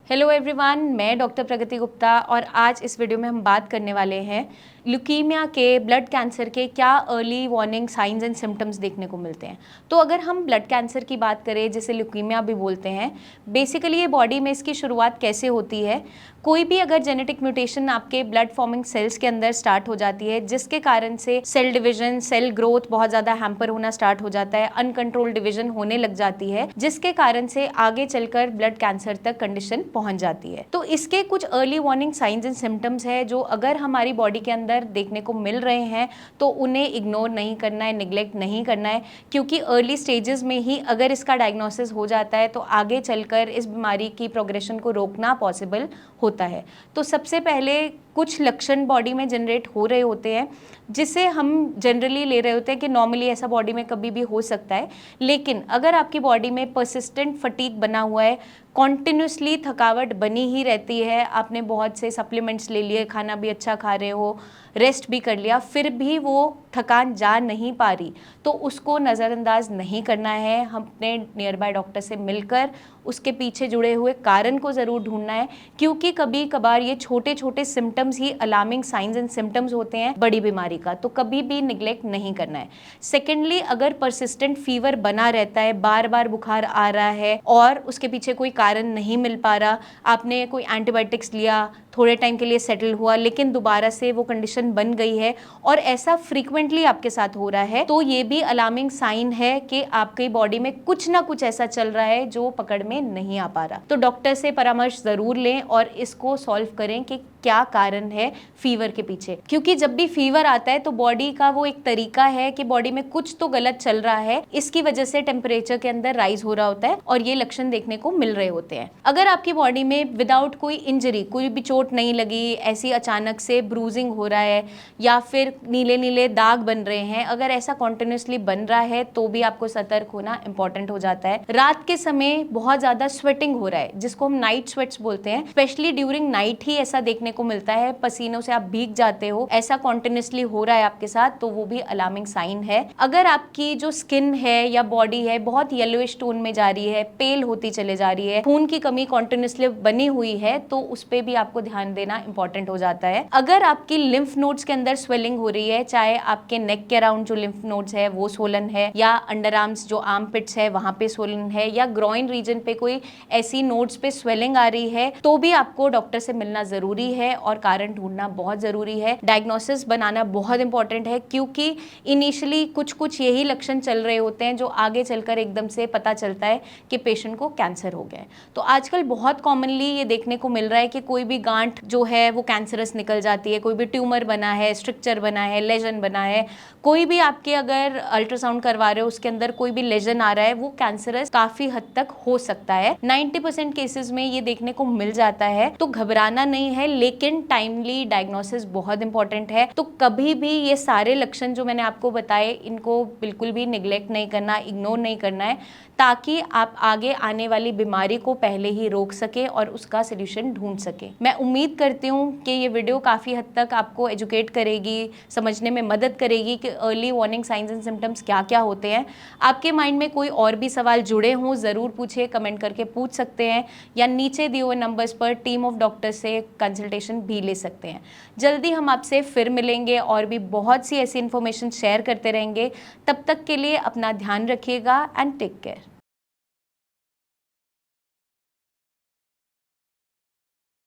Hello everyone, मैं doctor प्रगति गुप्ता और आज इस वीडियो में हम बात करने वाले हैं ल्यूकीमिया के ब्लड कैंसर के क्या early warning science and symptoms देखने को मिलते हैं। तो अगर हम ब्लड कैंसर की बात करें, जिसे ल्यूकीमिया भी बोलते हैं, बेसिकली ये बॉडी में इसकी शुरुआत कैसे होती है। कोई भी अगर जेनेटिक म्यूटेशन आपके ब्लड फॉर्मिंग सेल्स के अंदर स्टार्ट हो जाती है, जिसके कारण से सेल डिवीजन, सेल ग्रोथ बहुत ज़्यादा हैम्पर होना स्टार्ट हो जाता है, अनकंट्रोल डिवीजन होने लग जाती है, जिसके कारण से आगे चलकर ब्लड कैंसर तक कंडीशन पहुंच जाती है। तो इसके कुछ early warning science and symptoms है जो अगर हमारी बॉडी के अंदर देखने को मिल रहे हैं तो उन्हें इग्नोर नहीं करना है, निगलेक्ट नहीं करना है, क्योंकि अर्ली स्टेजेस में ही अगर इसका डायग्नोसिस हो जाता है तो आगे चलकर इस बीमारी की प्रोग्रेशन को रोकना पॉसिबल होता है। तो सबसे पहले कुछ लक्षण बॉडी में जनरेट हो रहे होते हैं, जिसे हम जनरली ले रहे होते हैं कि नॉर्मली ऐसा बॉडी में कभी भी हो सकता है। लेकिन अगर आपकी बॉडी में परसिस्टेंट फटीग बना हुआ है, कॉन्टिन्यूसली थकावट बनी ही रहती है, आपने बहुत से सप्लीमेंट्स ले लिए, खाना भी अच्छा खा रहे हो, रेस्ट भी कर लिया, फिर भी वो थकान जा नहीं पा रही, तो उसको नज़रअंदाज नहीं करना है। हम अपने नियर बाय डॉक्टर से मिलकर उसके पीछे जुड़े हुए कारण को ज़रूर ढूंढना है, क्योंकि कभी कभार ये छोटे छोटे symptoms he alarming science and symptoms होते हैं बड़ी बीमारी का, तो कभी भी निगलेक्ट नहीं करना है। सेकेंडली, अगर परसिस्टेंट फीवर बना रहता है, बार बार बुखार आ रहा है और उसके पीछे कोई कारण नहीं मिल पा रहा, आपने कोई एंटीबायोटिक्स लिया, थोड़े टाइम के लिए सेटल हुआ, लेकिन दोबारा से वो कंडीशन बन गई है और ऐसा फ्रीक्वेंटली आपके साथ हो रहा है, तो ये भी अलार्मिंग साइन है कि आपकी बॉडी में कुछ ना कुछ ऐसा चल रहा है जो पकड़ में नहीं आ पा रहा। तो डॉक्टर से परामर्श जरूर लें और इसको सॉल्व करें कि क्या कारण है फीवर के पीछे, क्योंकि जब भी फीवर आता है तो बॉडी का वो एक तरीका है कि बॉडी में कुछ तो गलत चल रहा है, इसकी वजह से टेम्परेचर के अंदर राइज हो रहा होता है और ये लक्षण देखने को मिल रहे होते हैं। अगर आपकी बॉडी में विदाउट कोई इंजरी, कोई भी चोट नहीं लगी, ऐसी अचानक से ब्रूजिंग हो रहा है या फिर नीले नीले दाग बन रहे हैं, अगर ऐसा कॉन्टिन्यूसली बन रहा है तो भी आपको सतर्क होना इंपॉर्टेंट हो जाता है। रात के समय बहुत ज्यादा स्वेटिंग हो रहा है, जिसको हम नाइट स्वेट्स बोलते हैं, स्पेशली ड्यूरिंग नाइट ही ऐसा देखने को मिलता है, पसीनों से आप भीग जाते हो, ऐसा कॉन्टिन्यूसली हो रहा है आपके साथ, तो वो भी अलार्मिंग साइन है। अगर आपकी जो स्किन है या बॉडी है बहुत येलोइश टोन में जा रही है, पेल होती चले जा रही है, खून की कमी कॉन्टिन्यूसली बनी हुई है, तो उस पे भी आपको ध्यान देना इंपॉर्टेंट हो जाता है। अगर आपकी लिम्फ नोड्स के अंदर स्वेलिंग हो रही है, चाहे आपके नेक के अराउंड जो लिम्फ नोड्स है वो स्वोलन है, या अंडर आर्म्स जो आर्म पिट्स है वहां पे स्वोलन है, या ग्रॉइन रीजन पे कोई ऐसी नोड्स पे स्वेलिंग आ रही है, तो भी आपको डॉक्टर से मिलना जरूरी है और कारण ढूंढना बहुत जरूरी है। डायग्नोसिस बनाना बहुत इंपॉर्टेंट है, क्योंकि इनिशियली कुछ कुछ यही लक्षण चल रहे होते हैं जो आगे चलकर एकदम से पता चलता है कि पेशेंट को कैंसर हो गया है। तो आजकल बहुत कॉमनली ये देखने को मिल रहा है कि कोई भी गांठ जो है वो कैंसरस निकल जाती है, कोई भी ट्यूमर बना है, स्ट्रक्चर बना है, लेजन बना है, कोई भी आपके अगर अल्ट्रासाउंड करवा रहे हो उसके अंदर कोई भी लेजन आ रहा है, वो कैंसरस काफी हद तक हो सकता है। 90% केसेस में ये देखने को मिल जाता है, तो घबराना नहीं है, लेकिन टाइमली डायग्नोसिस बहुत इंपॉर्टेंट है। तो कभी भी ये सारे लक्षण जो मैंने आपको बताए, इनको बिल्कुल भी निगलेक्ट नहीं करना, इग्नोर नहीं करना है, ताकि आप आगे आने वाली बीमारी को पहले ही रोक सके और उसका सोल्यूशन ढूंढ सके। मैं उम्मीद करती हूँ कि ये वीडियो काफ़ी हद तक आपको एजुकेट करेगी, समझने में मदद करेगी कि early warning science and symptoms क्या क्या होते हैं। आपके माइंड में कोई और भी सवाल जुड़े हों, ज़रूर पूछिए, कमेंट करके पूछ सकते हैं, या नीचे दिए हुए नंबर्स पर टीम ऑफ डॉक्टर से कंसल्टेशन भी ले सकते हैं। जल्दी हम आपसे फिर मिलेंगे और भी बहुत सी ऐसी इन्फॉर्मेशन शेयर करते रहेंगे। तब तक के लिए अपना ध्यान रखिएगा एंड टेक केयर।